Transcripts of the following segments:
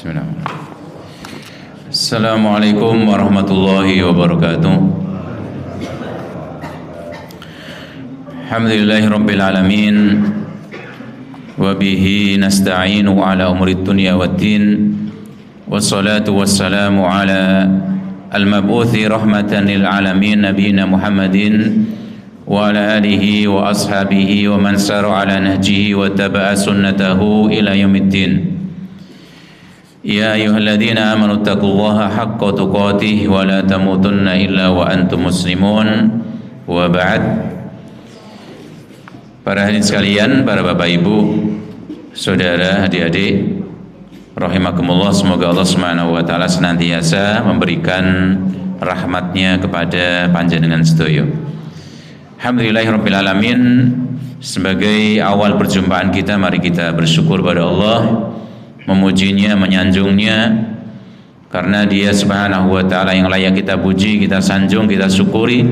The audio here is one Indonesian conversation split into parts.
Bismillahirrahmanirrahim. Assalamualaikum warahmatullahi wabarakatuh. Alhamdulillahirabbil alamin. Wa bihi nasta'inu ala umuri dunya waddin. Wassalatu wassalamu ala al-mab'uthi rahmatan lil alamin nabiyina Muhammadin wa ala alihi wa ashabihi wa man sara ala nahjihi wa taba'a sunnatahu ila yaumiddin. Ya ayyuhalladzina amanu taqullaha haqqa tuqatih wa la tamutunna illa wa antum muslimun. Wa ba'd. Para hadirin sekalian, para bapak ibu, saudara, adik-adik, rahimakumullah, semoga Allah Subhanahu wa taala senantiasa memberikan rahmatnya kepada panjenengan sedaya. Alhamdulillahirabbil alamin. Sebagai awal perjumpaan kita, mari kita bersyukur pada Allah, memujinya, menyanjungnya, karena Dia Subhanahu wa taala yang layak kita puji, kita sanjung, kita syukuri.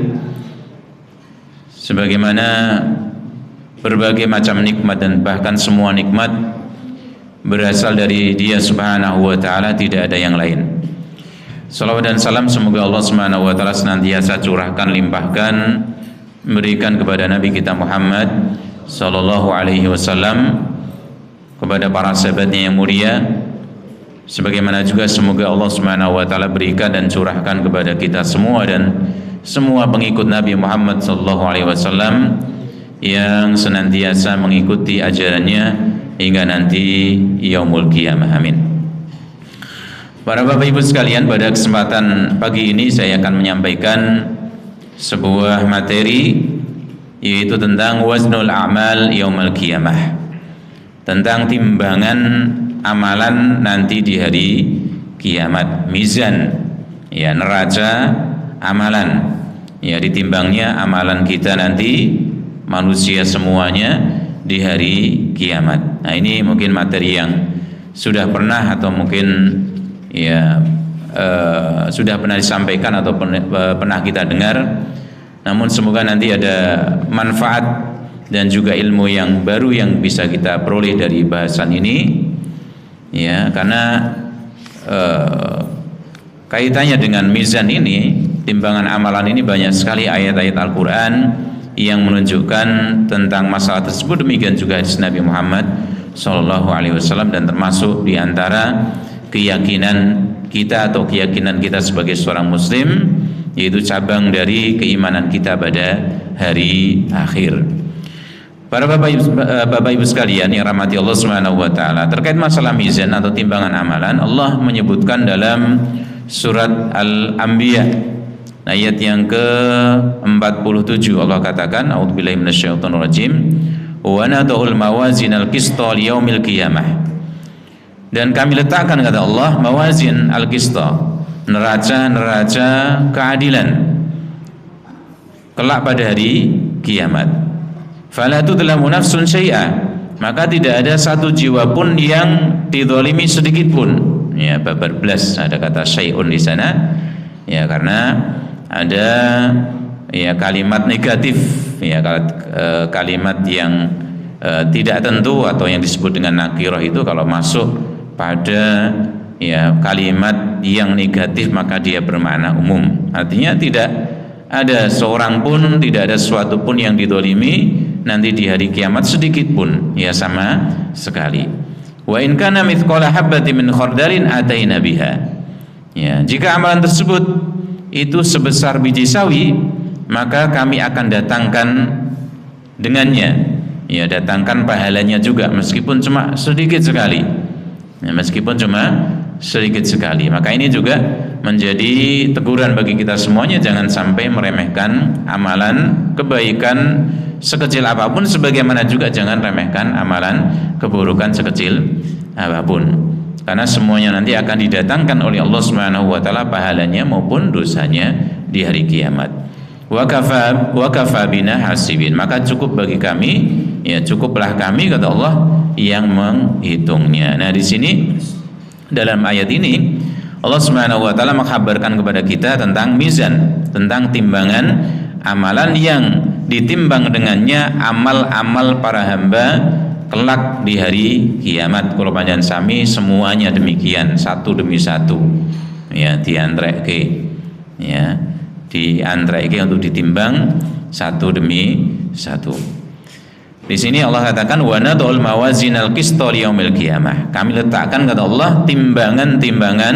Sebagaimana berbagai macam nikmat dan bahkan semua nikmat berasal dari Dia Subhanahu wa taala, tidak ada yang lain. Salawat dan salam semoga Allah Subhanahu wa taala senantiasa curahkan, limpahkan, memberikan kepada Nabi kita Muhammad sallallahu alaihi wasallam, kepada para sahabatnya yang mulia, sebagaimana juga semoga Allah Subhanahu wa taala berikan dan curahkan kepada kita semua dan semua pengikut Nabi Muhammad sallallahu alaihi wasallam yang senantiasa mengikuti ajarannya hingga nanti yaumul qiyamah. Amin. Para bapak ibu sekalian, pada kesempatan pagi ini saya akan menyampaikan sebuah materi, yaitu tentang waznul a'mal yaumul qiyamah, tentang timbangan amalan nanti di hari kiamat, mizan, ya, neraca amalan, ya, ditimbangnya amalan kita nanti manusia semuanya di hari kiamat. Nah, ini mungkin materi yang sudah pernah atau mungkin ya sudah pernah disampaikan atau pernah kita dengar, namun semoga nanti ada manfaat dan juga ilmu yang baru yang bisa kita peroleh dari bahasan ini, ya, karena kaitannya dengan mizan ini, timbangan amalan ini, banyak sekali ayat-ayat Al-Quran yang menunjukkan tentang masalah tersebut. Demikian juga hadis Nabi Muhammad sallallahu alaihi wasallam, dan termasuk diantara keyakinan kita atau keyakinan kita sebagai seorang muslim, yaitu cabang dari keimanan kita pada hari akhir. Para bapak ibu sekalian yang rahmati Allah Subhanahu wa taala, terkait masalah mizan atau timbangan amalan, Allah menyebutkan dalam surat Al-Anbiya ayat yang ke-47, Allah katakan, a'udzubillahi minasyaitonirrajim, wa nadhul mawazinal qista liyaumil qiyamah. Dan kami letakkan, kata Allah, mawazin al-qista, neraca keadilan kelak pada hari kiamat. Fala tudlamu nafsun syai'a, maka tidak ada satu jiwa pun yang dizalimi sedikit pun. Ya, babar belas ada kata syai'un di sana, ya, karena ada ya kalimat negatif, ya, kalimat yang tidak tentu atau yang disebut dengan nakirah itu kalau masuk pada ya kalimat yang negatif maka dia bermakna umum. Artinya tidak ada seorang pun, tidak ada sesuatu pun yang didolimi nanti di hari kiamat sedikit pun, ya, sama sekali. Wa in kana mithqala habatin min khardalin ataina biha. Ya, jika amalan tersebut itu sebesar biji sawi, maka kami akan datangkan dengannya, ya, datangkan pahalanya juga, meskipun cuma sedikit sekali, ya, meskipun cuma sedikit sekali. Maka ini juga menjadi teguran bagi kita semuanya, jangan sampai meremehkan amalan kebaikan sekecil apapun, sebagaimana juga jangan remehkan amalan keburukan sekecil apapun, karena semuanya nanti akan didatangkan oleh Allah Subhanahu wa taala pahalanya maupun dosanya di hari kiamat. Wa kafa bina hasibin, maka cukup bagi kami, ya, cukuplah kami, kata Allah, yang menghitungnya. Nah, di sini dalam ayat ini Allah Subhanahu wa taala mengkhabarkan kepada kita tentang mizan, tentang timbangan amalan yang ditimbang dengannya amal-amal para hamba kelak di hari kiamat kula panjenengan sami semuanya demikian, satu demi satu ya diantreke ya diantreke untuk ditimbang satu demi satu. Di sini Allah katakan wa nadul mawazinal qista liyaumil qiyamah. Kami letakkan kata Allah timbangan-timbangan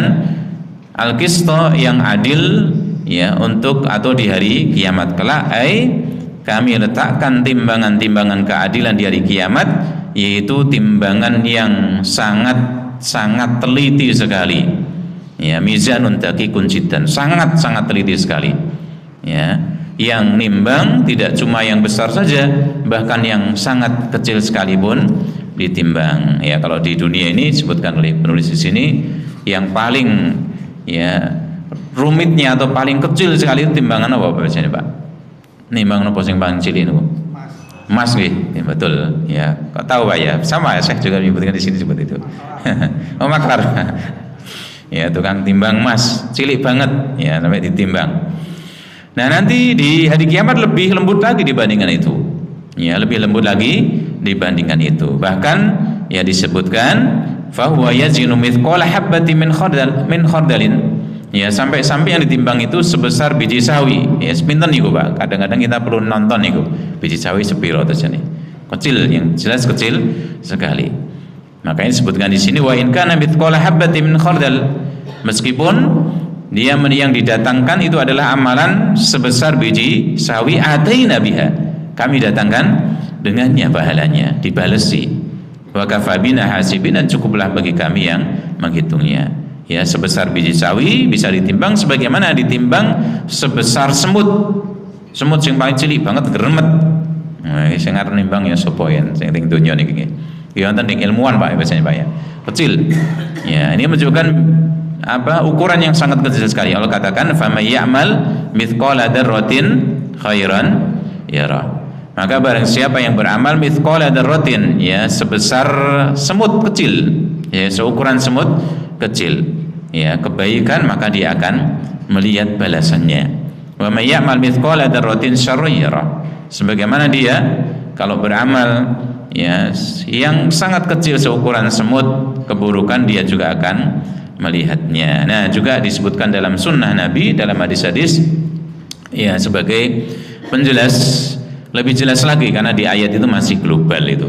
al-qista yang adil ya untuk atau di hari kiamat kelak. Kami letakkan timbangan-timbangan keadilan di hari kiamat, yaitu timbangan yang sangat teliti sekali. Ya, mizanun daqiqun jiddan, sangat teliti sekali. Ya, yang nimbang tidak cuma yang besar saja, bahkan yang sangat kecil sekalipun ditimbang. Ya, kalau di dunia ini disebutkan oleh penulis di sini yang paling ya rumitnya atau paling kecil sekali itu timbangan apa biasanya, Pak? Nimbang nopo sing paling cilik niku? Emas nggih, ya, betul. Ya, kok tahu Pak ya? Sama ya, saya juga menyebutkan di sini seperti itu. Oh, makar. Ya, tukang timbang emas, cilik banget ya sampai ditimbang. Nah, nanti di hari kiamat lebih lembut lagi dibandingkan itu. Ya, lebih lembut lagi dibandingkan itu. Bahkan ya disebutkan fa huwa yazinu mithqala habbati min khardalin. Ya, sampai yang ditimbang itu sebesar biji sawi. Ya, sepinten niku, Pak. Kadang-kadang kita perlu nonton niku. Biji sawi sepiro terjane. Kecil, yang jelas kecil sekali. Makanya disebutkan di sini wa in kana mithqala habatin min khardal. Meskipun dia yang didatangkan itu adalah amalan sebesar biji sawi, ataina biha. Kami datangkan dengannya pahalanya, dibalesi. Wa kafabina hasibin, dan cukuplah bagi kami yang menghitungnya. Ya, sebesar biji sawi bisa ditimbang sebagaimana ditimbang sebesar semut sing paling cilik banget geremet. Nah, sing arep nimbang ya sapa yen sing ning donya niki nggih. Ya wonten ing ilmuwan Pak biasanya Pak ya. Kecil. Ya, ini menunjukkan apa ukuran yang sangat kecil sekali. Allah katakan famay ya'mal mithqala dzarratin khairan yara. Maka barang siapa yang beramal mithqala dzarratin ya sebesar semut kecil, ya seukuran semut kecil, ya kebaikan, maka dia akan melihat balasannya. Wa may ya'mal mithqala dzarratin syarran yara. Sebagaimana dia kalau beramal ya yang sangat kecil seukuran semut keburukan, dia juga akan melihatnya. Nah, juga disebutkan dalam sunnah Nabi, dalam hadis-hadis ya sebagai penjelas, lebih jelas lagi karena di ayat itu masih global, itu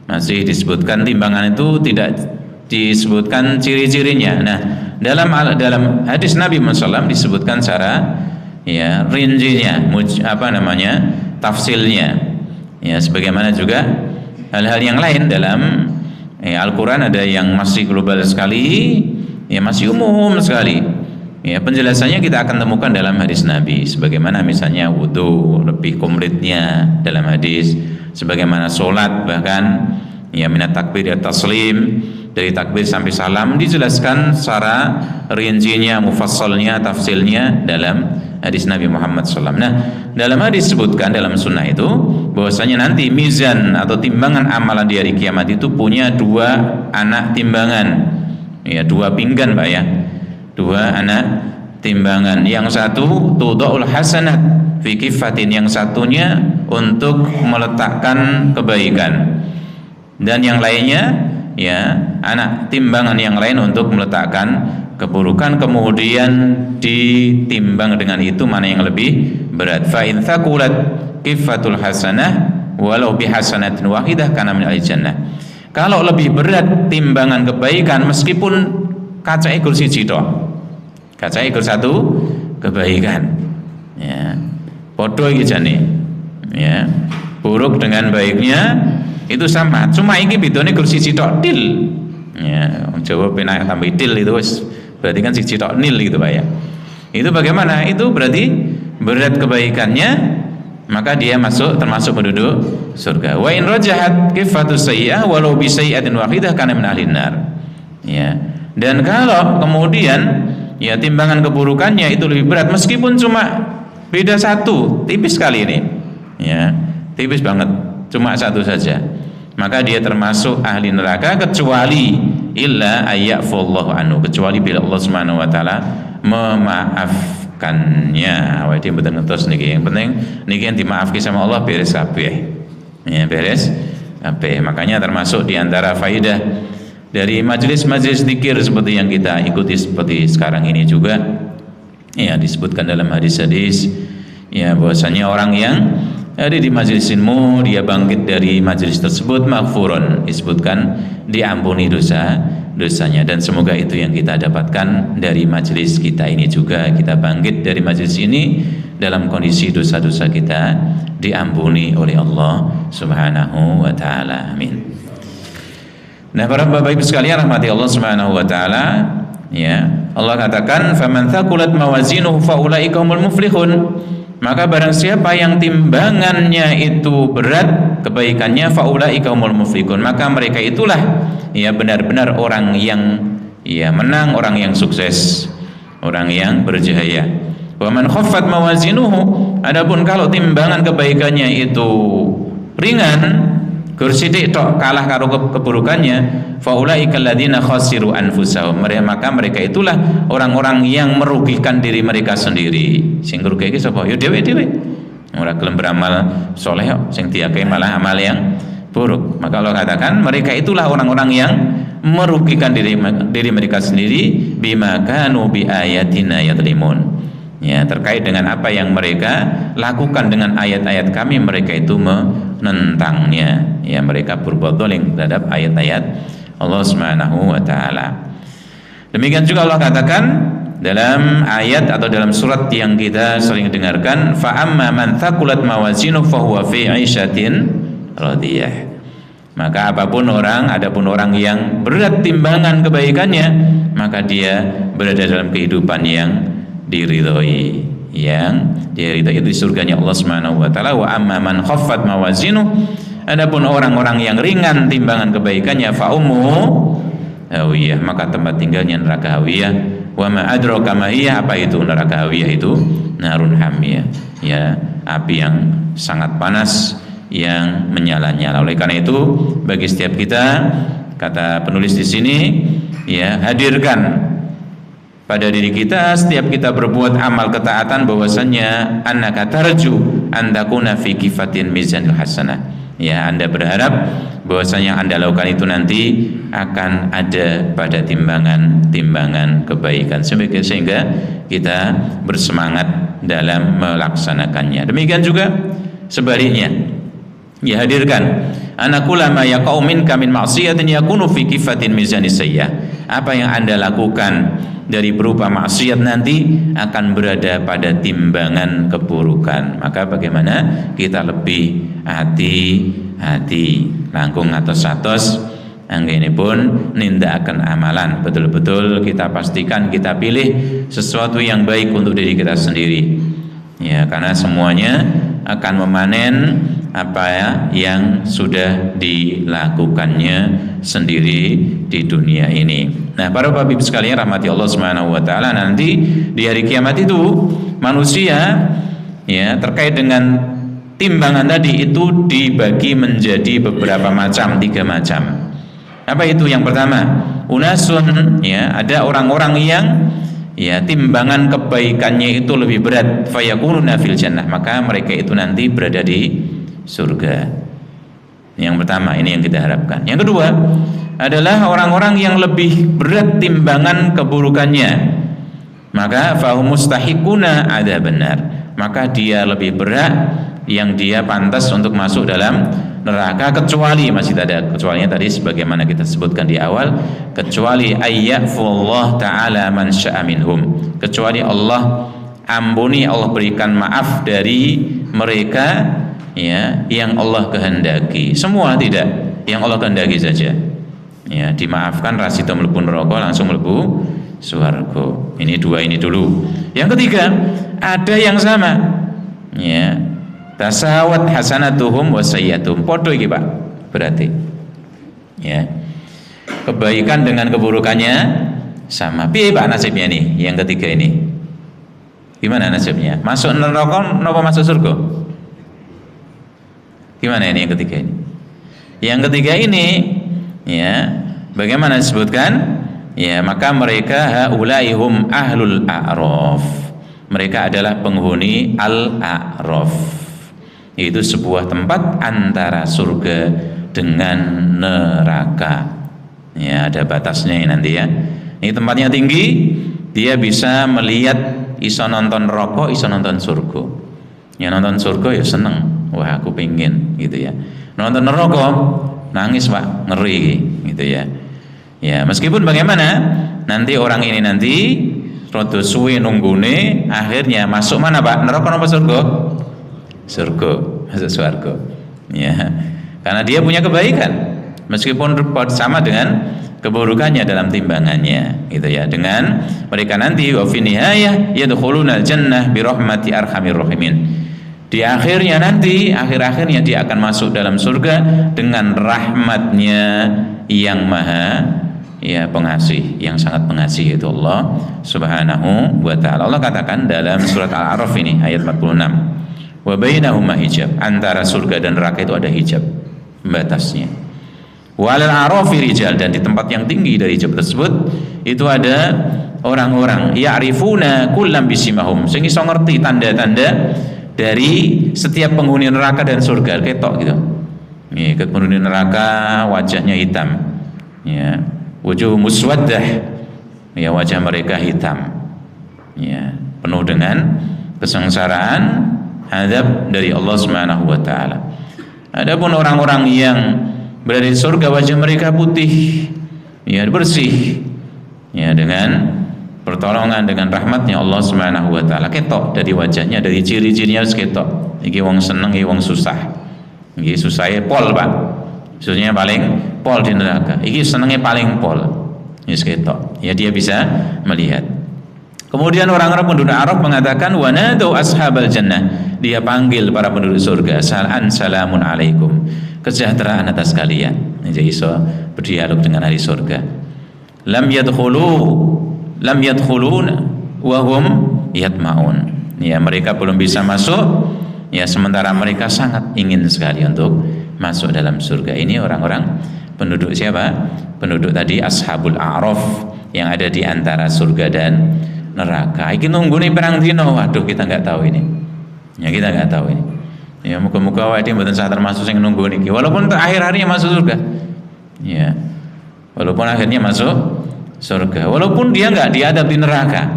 masih disebutkan timbangan itu tidak disebutkan ciri-cirinya. Nah, dalam hadis Nabi SAW disebutkan secara ya rincinya, tafsilnya. Ya, sebagaimana juga hal-hal yang lain dalam Al-Quran ada yang masih global sekali, ya masih umum sekali. Ya, penjelasannya kita akan temukan dalam hadis Nabi. Sebagaimana misalnya wudu lebih komplitnya dalam hadis, sebagaimana sholat bahkan ya minat takbir ya taslim, dari takbir sampai salam dijelaskan secara rincinya, mufassalnya, tafsilnya dalam hadis Nabi Muhammad SAW. Nah, dalam hadis disebutkan dalam sunnah itu bahwasanya nanti mizan atau timbangan amalan di hari kiamat itu punya dua anak timbangan, ya dua pinggan Pak ya, dua anak timbangan. Yang satu tudaul hasanat fi kifatin, yang satunya untuk meletakkan kebaikan, dan yang lainnya ya anak timbangan yang lain untuk meletakkan keburukan. Kemudian ditimbang dengan itu mana yang lebih berat. Fa in thaqulat kifatul hasanah walau bihasanatin wahidah kana min al-jannah. Kalau lebih berat timbangan kebaikan meskipun kaca ikur siji tok, kaca ikur satu kebaikan, ya podo iki jane, ya buruk dengan baiknya itu sama, cuma iki bedone gur siji tok til. Ya, Jawa penak tambah til itu wis berarti kan siji tok nil gitu Pak ya. Itu bagaimana? Itu berarti berat kebaikannya, maka dia termasuk penduduk surga. Wa in rajahat kifatu sayyi'ah walau bi sayyi'atin wahidah kana min ahlin nar. Ya. Dan kalau kemudian ya timbangan keburukannya itu lebih berat meskipun cuma beda satu, tipis sekali ini. Ya, tipis banget. Cuma satu saja, maka dia termasuk ahli neraka kecuali illa ayyafallahu anhu, kecuali bila Allah Subhanahu wa taala memaafkannya. Awake dhewe mboten ngertos niki. Yang penting niki yang dimaafkan sama Allah beres kabeh. Ya, beres Makanya termasuk diantara faidah dari majelis-majelis zikir seperti yang kita ikuti seperti sekarang ini juga, ya disebutkan dalam hadis-hadis, ya bahwasanya orang yang ada di majelis ilmu, dia bangkit dari majelis tersebut maghfurun, disebutkan diampuni dosanya. Dan semoga itu yang kita dapatkan dari majelis kita ini juga, kita bangkit dari majelis ini dalam kondisi dosa-dosa kita diampuni oleh Allah Subhanahu wa taala. Amin. Nah, para Bapak Ibu sekalian rahmati Allah Subhanahu wa taala, ya, Allah katakan faman thaqulat mawazinuhu faulaika humul muflihun. Maka barang siapa yang timbangannya itu berat kebaikannya, faulaika humul muflihun, maka mereka itulah ya benar-benar orang yang ya menang, orang yang sukses, orang yang berjaya. Wa man khaffat mawazinuhu, adapun kalau timbangan kebaikannya itu ringan, kursidik tok kalah karo keburukannya, faulaikal ladzina khasiru anfusahum, maka mereka itulah orang-orang yang merugikan diri mereka sendiri. Sing rugi iki sapa? Ya dhewe-dhewe. Ora gelem beramal saleh kok, sing diakeh malah amal yang buruk. Maka Allah katakan mereka itulah orang-orang yang merugikan diri mereka sendiri, bima kanu bi ayatina yadlimun. Ya, terkait dengan apa yang mereka lakukan dengan ayat-ayat kami, mereka itu menentangnya. Ya, mereka berbuat zalim terhadap ayat-ayat Allah Subhanahu wa taala. Demikian juga Allah katakan dalam ayat atau dalam surat yang kita sering dengarkan, fa amma man thaqulat mawazinuhu fa huwa fi 'ishatin radiyah. Maka adapun orang yang berat timbangan kebaikannya, maka dia berada dalam kehidupan yang diridhoi, yang diridhoi itu surganya Allah Subhanahu wa taala. Wa amma man khaffat mawazinuhu, adapun orang-orang yang ringan timbangan kebaikannya, fa ummuhu hawiyah, maka tempat tinggalnya neraka hawiyah. Wa ma adraka ma hiya, apa itu neraka hawiyah? Itu narun hamiyah, ya api yang sangat panas yang menyala-nyala. Oleh karena itu bagi setiap kita, kata penulis di sini, ya hadirkan pada diri kita setiap kita berbuat amal ketaatan bahwasannya annaka tarju an takuna fi kifatin mizanil hasanah. Ya, Anda berharap bahwasanya Anda lakukan itu nanti akan ada pada timbangan kebaikan, sehingga kita bersemangat dalam melaksanakannya. Demikian juga sebaliknya, ya hadirkan anakulama yaqau minka min ma'siyatin yakunu fi kifatin mizanis sayyi'ah. Apa yang Anda lakukan dari berupa maksiat nanti akan berada pada timbangan keburukan. Maka bagaimana kita lebih hati-hati langkung atos-atos anggene pun nindakaken amalan, betul-betul kita pastikan kita pilih sesuatu yang baik untuk diri kita sendiri. Ya, karena semuanya akan memanen apa ya yang sudah dilakukannya sendiri di dunia ini. Nah, para Bapak Ibu sekalian rahmati Allah Subhanahu wa taala, nanti di hari kiamat itu manusia ya terkait dengan timbangan tadi itu dibagi menjadi beberapa macam, 3 macam. Apa itu? Yang pertama, unasun, ya ada orang-orang yang ya timbangan kebaikannya itu lebih berat, fayakununa fil jannah, maka mereka itu nanti berada di surga. Yang pertama, ini yang kita harapkan. Yang kedua adalah orang-orang yang lebih berat timbangan keburukannya, maka fahum mustahiquna ada benar, maka dia lebih berat, yang dia pantas untuk masuk dalam neraka, kecuali masih ada kecualinya tadi sebagaimana kita sebutkan di awal, kecuali ayyafullah ta'ala man sya'a minhum, kecuali Allah ampuni, Allah berikan maaf dari mereka ya yang Allah kehendaki. Semua tidak, yang Allah kehendaki saja ya dimaafkan, rasito mlebu neraka langsung mlebu swarga. Ini 2 ini dulu. Yang ketiga, ada yang sama ya tasawat hasanatuhum wa sayyiatuhum, podo iki Pak, berarti ya kebaikan dengan keburukannya sama. Piye Pak nasibnya nih yang ketiga ini? Gimana nasibnya? Masuk neraka napa masuk surga? Gimana ini yang ketiga ini? Yang ketiga ini ya bagaimana disebutkan? Ya, maka mereka haulaihum ahlul a'raf. Mereka adalah penghuni al-a'raf, yaitu sebuah tempat antara surga dengan neraka. Ya, ada batasnya nanti ya. Ini tempatnya tinggi, dia bisa melihat, iso nonton rokok, iso nonton surga. Ya nonton surga ya seneng, wah aku pengen gitu ya. Nonton neraka nangis Pak, ngeri gitu ya. Ya meskipun bagaimana nanti orang ini nanti rada suwe nunggune, akhirnya masuk mana Pak? Neraka apa surga? Surga, masuk surga. Ya, karena dia punya kebaikan, meskipun sama dengan keburukannya dalam timbangannya, gitu ya. Dengan mereka nanti wa fi nihayah yadkhuluna jannah bi rahmati arhamir rahimin. Di akhirnya nanti, akhir-akhirnya dia akan masuk dalam surga dengan rahmatnya yang maha ya pengasih, yang sangat pengasih, itu Allah subhanahu wa ta'ala. Allah katakan dalam surat Al-A'raf ini ayat 46, wa bainahuma hijab, antara surga dan neraka itu ada hijab, batasnya. Walal a'rafi rijal, dan di tempat yang tinggi dari hijab tersebut itu ada orang-orang ya'rifuna kullam bisimahum, sing iso ngerti tanda-tanda dari setiap penghuni neraka dan surga, ketok gitu. Ya, penghuni neraka wajahnya hitam. Ya, wujuh muswaddah. Ya, wajah mereka hitam. Ya, penuh dengan kesengsaraan, azab dari Allah Subhanahu wa taala. Adapun orang-orang yang berada di surga, wajah mereka putih, ya bersih, ya dengan pertolongan, dengan rahmatnya Allah Subhanahu wa taala, ketok dari wajahnya, dari ciri-cirinya harus ketok. Iki wong seneng, iki wong susah. Iki susahnya pol Pak, susahnya paling pol di neraka. Iki senengnya paling pol, yes ketok. Ya dia bisa melihat. Kemudian orang-orang penduduk Arab mengatakan wa nadu ashabal jannah, dia panggil para penduduk surga, salamun alaikum, kesejahteraan atas kalian. Jadi iso berdialog dengan ahli surga. Lam yadkhuluna wa hum yatma'un. Ya, mereka belum bisa masuk, ya sementara mereka sangat ingin sekali untuk masuk dalam surga. Ini orang-orang penduduk siapa? Penduduk tadi ashabul a'raf yang ada di antara surga dan neraka. Iki nunggu nih perang dino. Waduh, kita nggak tahu ini. Ya kita nggak tahu ini. Ya muka-muka awake dhewe mboten sak termasuk sing nunggu niki. Walaupun akhir-akhirnya masuk surga. Ya. Walaupun akhirnya masuk surga, walaupun dia nggak diadab di neraka.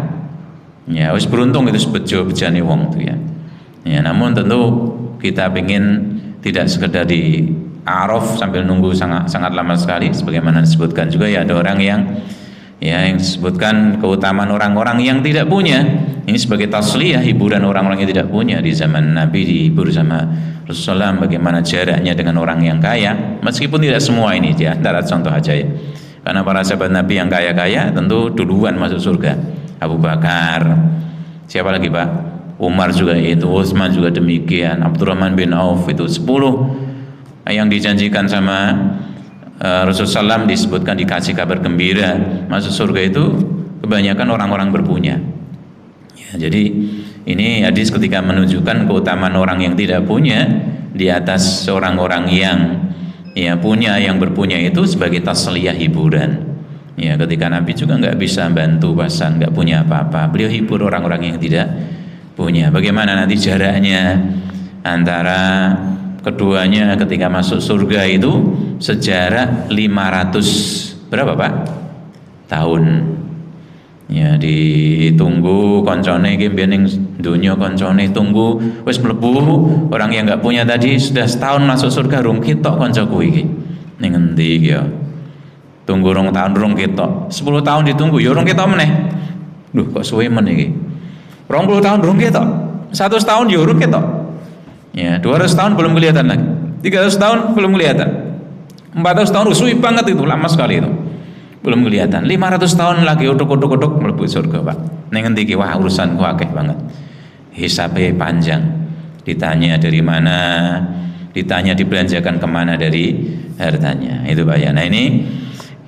Ya, wis beruntung itu bejo-bejane wong tuh ya. Ya, namun tentu kita ingin tidak sekedar di Araf sambil nunggu sangat lama sekali, sebagaimana disebutkan juga ya ada orang yang disebutkan keutamaan orang-orang yang tidak punya. Ini sebagai tasliyah, hiburan orang-orang yang tidak punya. Di zaman Nabi dihibur sama Rasulullah bagaimana jaraknya dengan orang yang kaya, meskipun tidak semua ini, di antara contoh aja ya. Karena para sahabat Nabi yang kaya-kaya tentu duluan masuk surga. Abu Bakar, siapa lagi Pak? Umar juga itu, Utsman juga demikian, Abdurrahman bin Auf, itu 10 yang dijanjikan sama Rasulullah SAW, disebutkan dikasih kabar gembira masuk surga itu kebanyakan orang-orang berpunya. Ya, jadi ini hadis ketika menunjukkan keutamaan orang yang tidak punya di atas orang-orang yang punya, yang berpunya itu sebagai tasliyah, hiburan. Ya, ketika Nabi juga nggak bisa bantu pasan, nggak punya apa-apa, beliau hibur orang-orang yang tidak punya. Bagaimana nanti jaraknya antara keduanya ketika masuk surga itu sejarah 500 berapa Pak? Tahun. Ya, ditunggu koncone iki mbiyen ning donya koncone tunggu wis mlebu, orang yang enggak punya tadi sudah setahun masuk surga rung ketok koncoku iki. Ning endi iki ya? Tunggu rong tahun rung ketok. 10 tahun ditunggu ya rung ketok meneh. Duh kok suwe men iki. 20 tahun rung ketok. 100 tahun ya rung ketok. Ya, 200 tahun belum kelihatan lagi. 300 tahun belum kelihatan. 400 tahun suwi banget itu, lama sekali itu. Belum kelihatan. 500 tahun lagi uduk-uduk mlebu surga, Pak. Ning endi iki wah urusanku akeh banget. Hisabe panjang. Ditanya dari mana, ditanya dibelanjakan kemana dari hartanya. Itu Pak ya. Nah, ini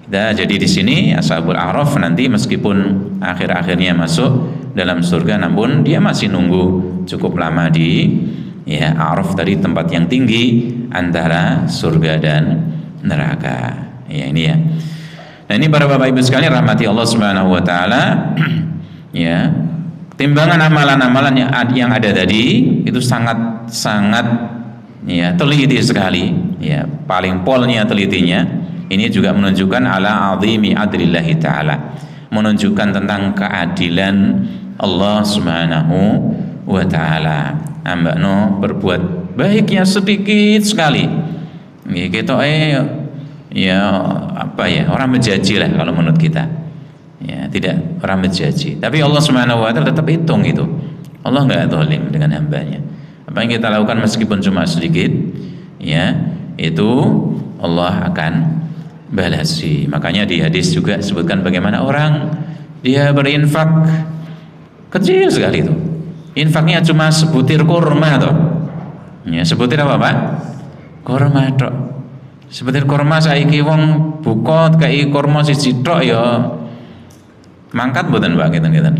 kita jadi di sini Ashabul A'raf nanti meskipun akhir-akhirnya masuk dalam surga, namun dia masih nunggu cukup lama di A'raf tadi, tempat yang tinggi antara surga dan neraka. Ya ini ya. Nah ini para Bapak Ibu sekalian rahmati Allah Subhanahu wa taala. Ya. Timbangan amalan-amalan yang ada tadi itu sangat ya teliti sekali, ya paling polnya telitinya. Ini juga menunjukkan ala azimi adlillahi ta'ala, menunjukkan tentang keadilan Allah Subhanahu wa ta'ala. Ambakno berbuat baiknya sedikit sekali, ya kita ya apa ya, orang menjaji lah kalau menurut kita, ya tidak orang menjaji, tapi Allah Subhanahu wa ta'ala tetap hitung itu. Allah nggak zalim dengan hambanya. Apa yang kita lakukan meskipun cuma sedikit, ya itu Allah akan balasi. Makanya di hadis juga sebutkan bagaimana orang dia berinfak kecil sekali itu, infaknya cuma sebutir kurma toh, ya sebutir apa Pak? Kurma tok. Sebutir kurma saiki wong buka kai kurma siji tok ya mangkat mboten Pak ngeten-ngeten.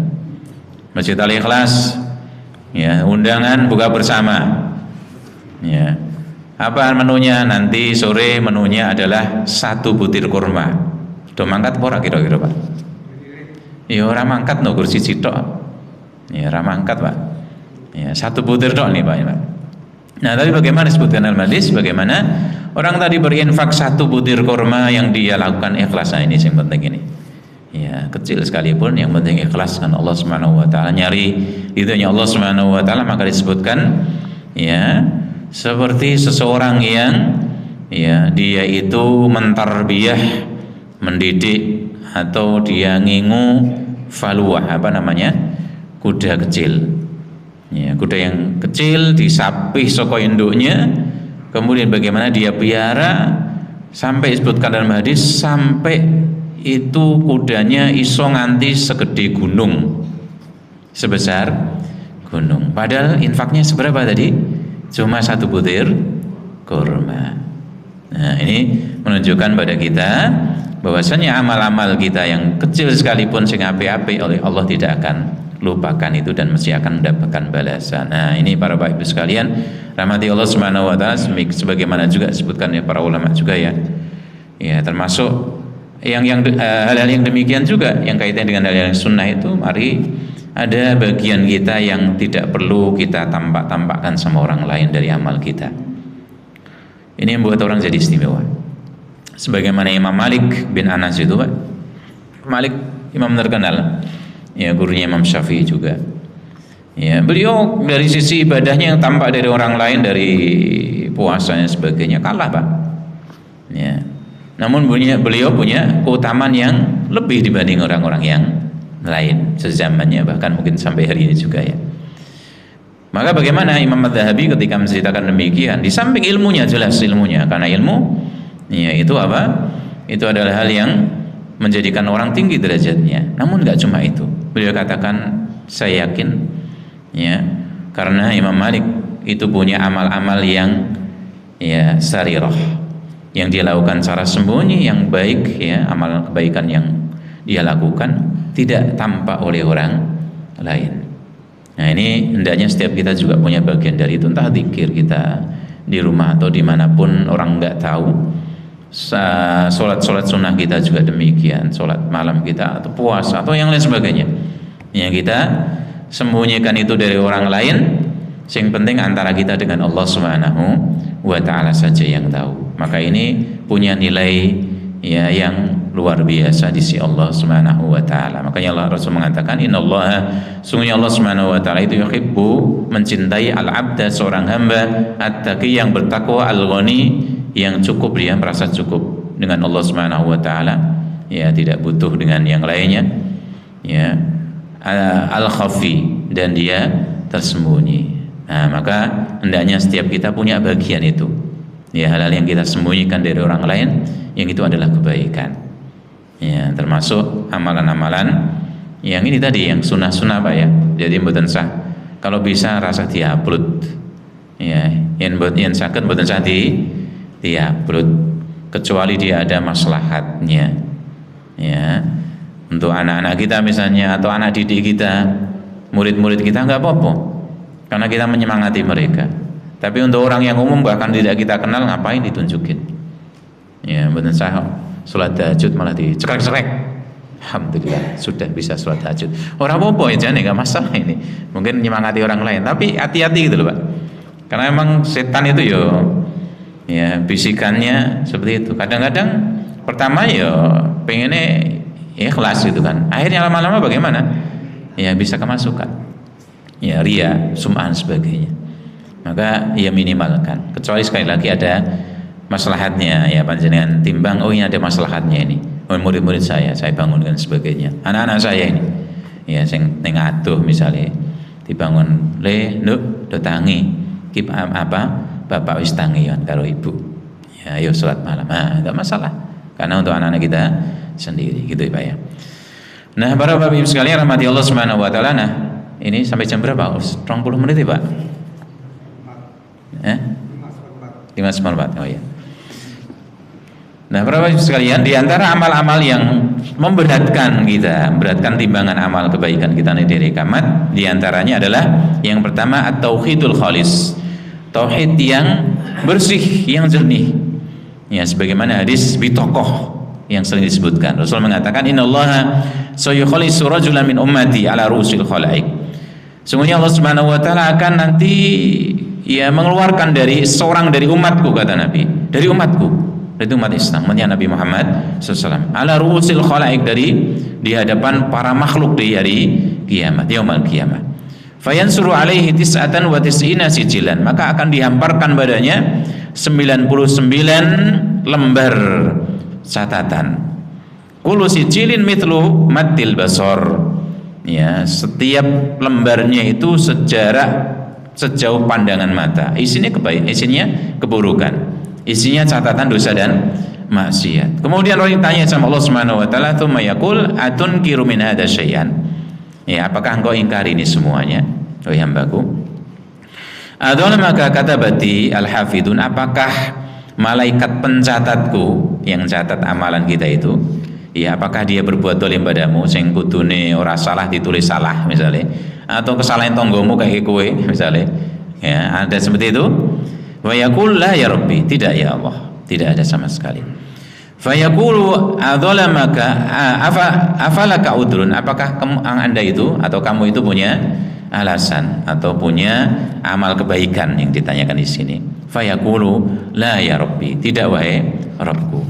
Masjid Al-Ikhlas, ya undangan buka bersama, ya apa menunya nanti sore, menunya adalah 1 butir kurma. Do mangkat apa ora kira-kira Pak? Ya ora mangkat no kursi tok, ya ora mangkat Pak, ya 1 butir tok nih Pak, ya, Pak. Nah tapi bagaimana disebutkan dalam hadis, bagaimana orang tadi berinfak 1 butir kurma yang dia lakukan ikhlas. Nah ini yang penting ini, ya kecil sekalipun yang penting ikhlas karena Allah Subhanahu wa ta'ala, nyari ridhonya Allah Subhanahu wa ta'ala. Maka disebutkan ya seperti seseorang yang ya dia itu mentarbiyah, mendidik, atau dia ngingu faluah, apa namanya, kuda kecil, ya kuda yang kecil disapih saka induknya, kemudian bagaimana dia piara sampai disebutkan dalam hadis sampai itu kudanya iso nganti segede gunung, sebesar gunung, padahal infaknya seberapa tadi? Cuma 1 butir kurma. Nah ini menunjukkan pada kita bahwasanya amal-amal kita yang kecil sekalipun sing apik-apik oleh Allah tidak akan lupakan itu dan mesti akan mendapatkan balasan. Nah ini para bapak ibu sekalian rahmati Allah Subhanahu wa ta'ala, sebagaimana juga disebutkan oleh para ulama juga ya, ya termasuk hal-hal yang demikian juga yang kaitan dengan hal-hal yang sunnah itu, mari ada bagian kita yang tidak perlu kita tampak-tampakkan sama orang lain dari amal kita. Ini membuat orang jadi istimewa. Sebagaimana Imam Malik bin Anas itu Pak, Malik imam terkenal, ya gurunya Imam Syafi'i juga. Ya beliau dari sisi ibadahnya yang tampak dari orang lain, dari puasanya sebagainya kalah Pak. Ya. Namun beliau punya keutamaan yang lebih dibanding orang-orang yang lain sezamannya, bahkan mungkin sampai hari ini juga ya. Maka bagaimana Imam Adz-Dzahabi ketika menceritakan demikian, di samping ilmunya, jelas ilmunya, karena ilmu ya itu apa? Itu adalah hal yang menjadikan orang tinggi derajatnya. Namun nggak cuma itu. Beliau katakan, saya yakin ya, karena Imam Malik itu punya amal-amal yang ya sarirah, yang dia lakukan secara sembunyi, yang baik ya, amal kebaikan yang dia lakukan tidak tampak oleh orang lain. Nah ini hendaknya setiap kita juga punya bagian dari itu, entah zikir kita di rumah atau dimanapun orang nggak tahu, sholat sunnah kita juga demikian, sholat malam kita atau puasa atau yang lain sebagainya, yang kita sembunyikan itu dari orang lain. Yang penting antara kita dengan Allah Subhanahu wa ta'ala saja yang tahu. Maka ini punya nilai ya yang luar biasa di sisi Allah Subhanahu wa ta'ala. Makanya Allah Rasul mengatakan, innallaha, sungguhnya Allah Subhanahu wa ta'ala itu yuhibbu, mencintai al-abda, seorang hamba, at-taqi, yang bertakwa, al-ghani, yang cukup, dia merasa cukup dengan Allah Subhanahu wa ta'ala, ya tidak butuh dengan yang lainnya, ya al-khafi, dan dia tersembunyi. Nah maka hendaknya setiap kita punya bagian itu, ya hal-hal yang kita sembunyikan dari orang lain, yang itu adalah kebaikan, ya termasuk amalan-amalan yang ini tadi, yang sunnah-sunnah Pak ya. Jadi mboten sah kalau bisa rasa diupload, ya yang sakit mboten sah diupload kecuali dia ada maslahatnya, ya untuk anak-anak kita misalnya, atau anak didik kita, murid-murid kita, nggak apa-apa karena kita menyemangati mereka. Tapi untuk orang yang umum bahkan tidak kita kenal, ngapain ditunjukin? Ya benar, sah sholat tahajud malah dicekrek-cekrek. Alhamdulillah sudah bisa sholat tahajud. Orang apa ya, jangan nggak masalah ini. Mungkin menyemangati orang lain, tapi hati-hati gitu loh Pak. Karena memang setan itu ya bisikannya seperti itu. Kadang-kadang pertama pengennya ikhlas gitu kan. Akhirnya lama-lama bagaimana? Ya bisa kemasukan. Ya ria, sum'an sebagainya. Maka ya minimalkan. Kecuali sekali lagi ada maslahatnya, ya panjenengan timbang, oh ini ada maslahatnya ini. Oh murid-murid saya bangunkan sebagainya. Anak-anak saya ini, ya sing ning adoh misalnya dibangun nduk do tangi kip bapak wis tangian karo ibu. Ya ayo salat malam. Enggak masalah. Karena untuk anak-anak kita sendiri gitu ya Pak ya. Nah, para Bapak Ibu sekalian rahmati Allah Subhanahu wa taala. Nah, ini sampai jam berapa? 20 menit ya, Pak? 5:04. Oh ya. Nah, para Bapak Ibu sekalian, di antara amal-amal yang memberatkan kita, memberatkan timbangan amal kebaikan kita di hari kiamat, di antaranya adalah yang pertama at-tauhidul khalis. Tauhid yang bersih, yang jernih. Ya, sebagaimana hadis bitokoh yang sering disebutkan. Rasul mengatakan, innallaha sayukhalisu rajulan min ummati ala ru'usil khalaik. Sungguhnya Allah Subhanahu wa taala akan nanti mengeluarkan dari seorang dari umatku, kata Nabi, dari umatku, itu umat Islam, umatnya Nabi Muhammad SAW, ala ru'usil khalaik, di hadapan para makhluk di hari kiamat, yaumul kiamat. Fayansuru alaihi tis'atan wa tis'ina sijilan, maka akan dihamparkan badannya 99 lembar catatan. Kullu sijilin mithlu maddil basar. Ya, setiap lembarnya itu sejauh pandangan mata. Isinya keburukan. Isinya catatan dosa dan maksiat. Kemudian orang ditanya sama Allah Subhanahu wa taala, "Tsumma yaqul atunkiru min hadza syai'an?" Ya, apakah engkau ingkari ini semuanya? Oh hambaku. Adzal maka katabati al-hafidun, apakah malaikat pencatatku yang catat amalan kita itu, ya apakah dia berbuat dolim padamu sing kudune ora salah ditulis salah misalnya, atau kesalahan tonggomu kayak kowe misalnya, ya ada seperti itu. Wa yaqul la ya rabbi, tidak ya Allah, tidak ada sama sekali. Fa yaqulu adzalamaka afalaka udrun, apakah anda itu atau kamu itu punya alasan atau punya amal kebaikan yang ditanyakan di sini. Fa yaqulu la ya rabbi, tidak wahai Rabbku.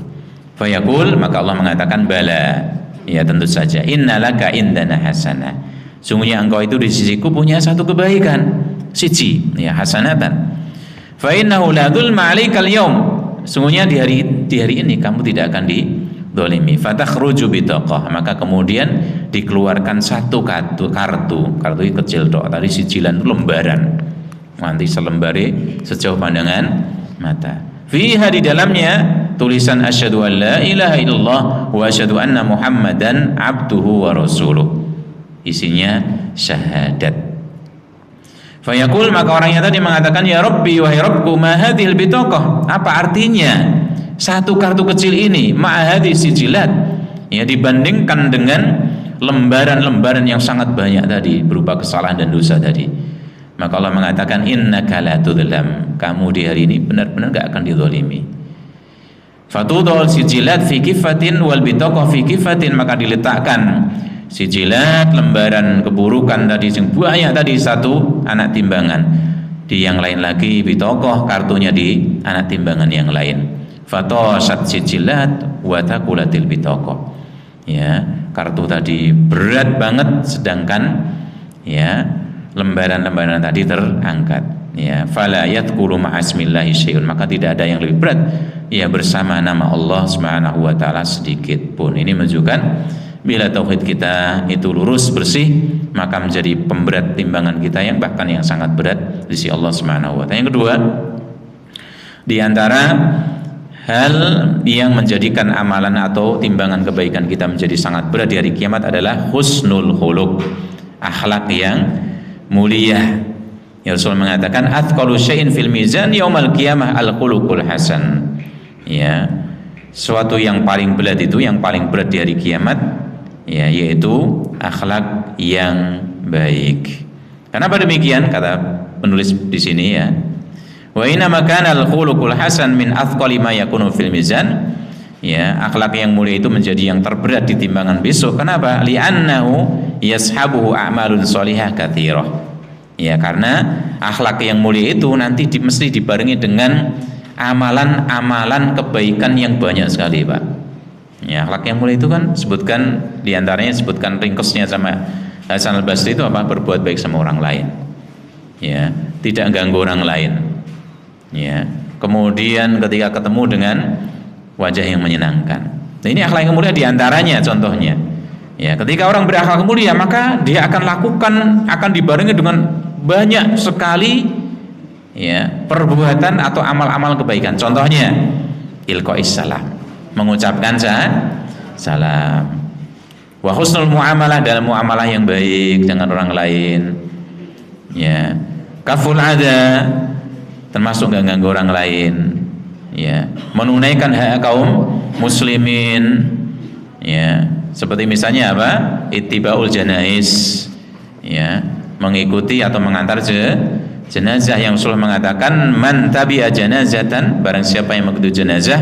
Fa yaqul, maka Allah mengatakan bala, ya tentu saja, innalaka indana hasanah, sungguhnya engkau itu di sisiku punya satu kebaikan, siji, ya hasanatan. Fa innahu la dzulma 'alaikal yaum, sungguhnya di hari ini kamu tidak akan didolimi. Fatakhruju bitaqah, maka kemudian dikeluarkan satu kartu itu kecil dok, tadi sijilan lembaran, nanti selembari sejauh pandangan mata. Fiha, di dalamnya tulisan asyhadu an la ilaha illallah wa asyhadu anna muhammadan abduhu wa rasuluh, isinya syahadat. Fayaqul, maka orangnya tadi mengatakan, ya Rabbi, wahai Rabbku, ma hadhil bitaqah, apa artinya satu kartu kecil ini, ma hadhi sijilat, ya dibandingkan dengan lembaran-lembaran yang sangat banyak tadi berupa kesalahan dan dosa tadi. Maka Allah mengatakan, innaka la tudzlam, kamu di hari ini benar-benar enggak akan dizalimi. Fatudul sijilat fi kifatin wal bitaqah fi kifatin, maka diletakkan sijilat lembaran keburukan tadi yang banyak tadi satu anak timbangan, di yang lain lagi bitokoh kartunya di anak timbangan yang lain. Fatosat sijilat wa taqulatil bitokoh, ya kartu tadi berat banget, sedangkan ya lembaran-lembaran tadi terangkat. Ya fala yadhkuru ma'asmillahi syai'un, maka tidak ada yang lebih berat ya bersama nama Allah Subhanahu wa taala sedikit pun. Ini menunjukkan bila tauhid kita itu lurus bersih, maka menjadi pemberat timbangan kita yang bahkan yang sangat berat di sisi Allah Subhanahu wa taala. Yang kedua, di antara hal yang menjadikan amalan atau timbangan kebaikan kita menjadi sangat berat di hari kiamat adalah husnul khuluq, akhlak yang mulia. Ya, Rasul mengatakan athqalu syai'in fil mizan yaumal qiyamah al-khuluqul hasan. Ya, suatu yang paling berat itu, yang paling berat di hari kiamat, ya yaitu akhlak yang baik. Kenapa demikian? Kata penulis di sini, ya, wa inna makana al-khuluqul hasan min athqali ma yakunu fil mizan. Ya, akhlak yang mulia itu menjadi yang terberat di timbangan besok. Kenapa? Li'annahu yashabuhu a'malun shalihah katsirah. Ya, karena akhlak yang mulia itu nanti mesti dibarengi dengan amalan-amalan kebaikan yang banyak sekali, Pak. Ya, akhlak yang mulia itu kan sebutkan diantaranya sebutkan ringkesnya sama Hasan al-Basri itu apa? Berbuat baik sama orang lain. Ya, tidak ganggu orang lain. Ya, kemudian ketika ketemu dengan wajah yang menyenangkan. Nah, ini akhlak yang mulia diantaranya contohnya. Ya, ketika orang berakhlak mulia maka dia akan lakukan, akan dibarengi dengan banyak sekali ya perbuatan atau amal-amal kebaikan. Contohnya ilqa'is salam, mengucapkan salam. Wa husnul muamalah, dalam muamalah yang baik dengan orang lain. Ya, kaful ada, termasuk enggak ganggu orang lain. Ya, menunaikan hak kaum muslimin. Ya, seperti misalnya apa? Ittibaul janais. Ya, mengikuti atau mengantar jenazah yang Rasulullah mengatakan man tabi'a janazatan, barang siapa yang mengikuti jenazah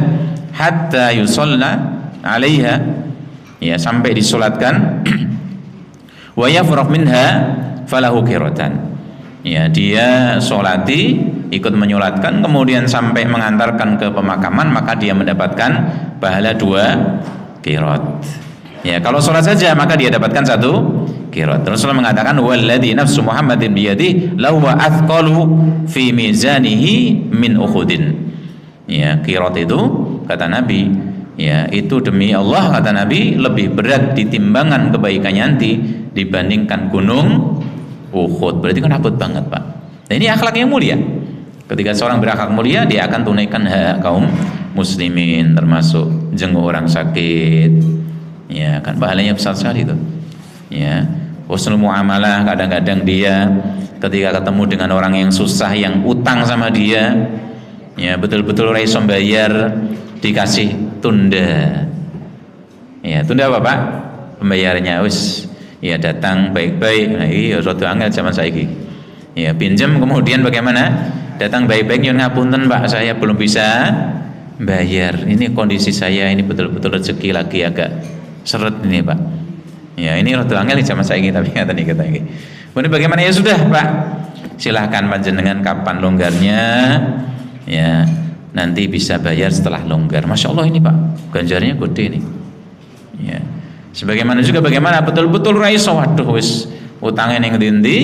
hatta yusalla 'alaiha, ya sampai disolatkan, wa yafragh minha falahu qiratan, ya dia solati, ikut menyolatkan, kemudian sampai mengantarkan ke pemakaman, maka dia mendapatkan pahala 2 qirat. Ya, kalau sholat saja maka dia dapatkan 1 qirat. Rasulullah mengatakan walladzi nafsu Muhammadin biyadi lahu athqalu fi mizanihi min Uhudin. Ya, qirat itu kata Nabi, ya itu demi Allah kata Nabi lebih berat di timbangan kebaikannya nanti dibandingkan gunung Uhud. Berarti kan abot banget, Pak. Nah, ini akhlak yang mulia. Ketika seorang berakhlak mulia, dia akan tunaikan hak kaum muslimin, termasuk jenguk orang sakit. Ya, kan pahalanya besar sekali itu. Ya, husnul muamalah, kadang-kadang dia ketika ketemu dengan orang yang susah, yang utang sama dia, ya betul-betul raiso bayar, dikasih tunda. Ya, tunda apa, Pak? Pembayarannya wis ya datang baik-baik. Nah, iya rada angel zaman saiki. Ya, pinjam kemudian bagaimana? Datang baik-baik, nyuwun ngapunten Pak, saya belum bisa bayar. Ini kondisi saya ini betul-betul rezeki lagi agak seret ini, Pak. Ya, ini rada angel zaman saiki tapi ngaten iki kita iki. Kemudian bagaimana? Ya sudah, Pak. Silahkan panjenengan kapan longgarnya. Ya, nanti bisa bayar setelah longgar. Masya Allah ini, Pak, ganjarnya gede nih. Ya. Sebagaimana juga bagaimana betul-betul raiso, waduh wis utangnya ning ndi.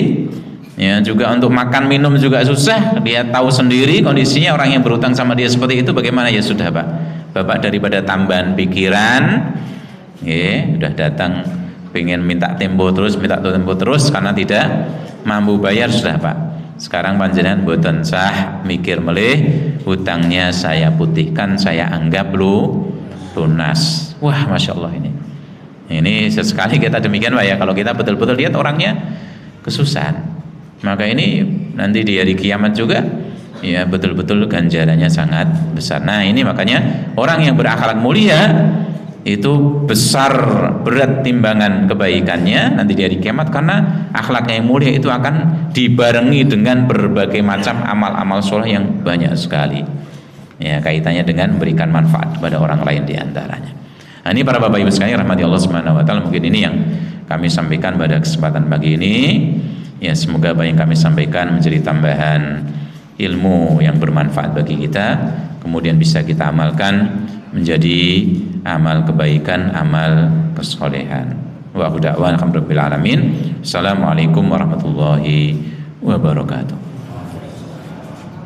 Ya, juga untuk makan minum juga susah. Dia tahu sendiri kondisinya, orang yang berutang sama dia seperti itu bagaimana? Ya sudah, Pak. Bapak daripada tambahan pikiran, udah datang pengen minta tempo terus karena tidak mampu bayar, sudah Pak. Sekarang panjenengan boten sah mikir melih, hutangnya saya putihkan, saya anggap lunas. Wah, Masya Allah ini sesekali kita demikian, Pak, ya. Kalau kita betul-betul lihat orangnya kesusahan, maka ini nanti di hari kiamat juga ya betul-betul ganjarannya sangat besar. Nah, ini makanya orang yang berakhlak mulia itu besar berat timbangan kebaikannya nanti di hari kiamat, karena akhlaknya yang mulia itu akan dibarengi dengan berbagai macam amal-amal soleh yang banyak sekali, ya kaitannya dengan memberikan manfaat kepada orang lain diantaranya. Nah, ini para Bapak Ibu sekalian rahmati Allah Subhanahu wa taala, mungkin ini yang kami sampaikan pada kesempatan pagi ini. Ya, semoga apa yang kami sampaikan menjadi tambahan ilmu yang bermanfaat bagi kita, kemudian bisa kita amalkan menjadi amal kebaikan, amal kesolehan. Wa da'wana alhamdulillahil alamin. Assalamualaikum warahmatullahi wabarakatuh.